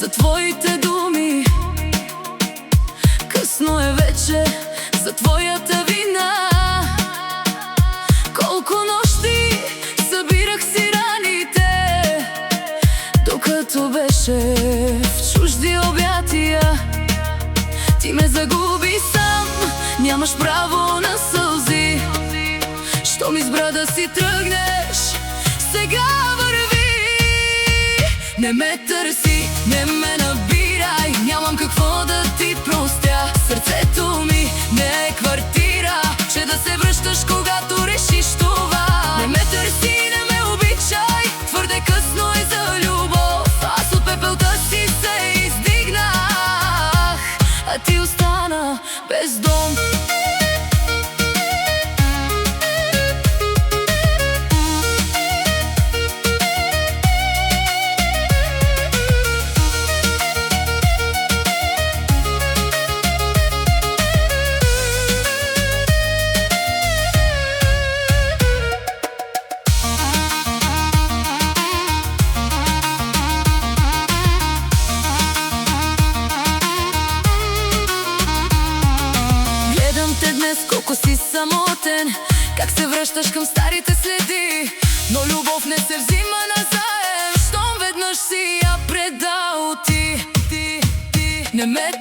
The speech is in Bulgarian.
за твоите думи. Късно е вече за твоята вина. Колко нощи събирах си раните, докато беше в чужди обятия. Ти ме загуби сам, нямаш право на сълзи. Щом избра да си тръгнеш, сега върви. Не ме търси, не ме набирай, нямам какво да ти простя. Сърцето ми не е квартира, че да се връщаш, когато решиш това. Не ме търси, не ме обичай, твърде късно е за любов. Аз от пепелта си се издигнах, а ти остана без дом. Колко си самотен, как се връщаш към старите следи. Но любов не се взима назаем, щом веднъж си я предал ти. Не ме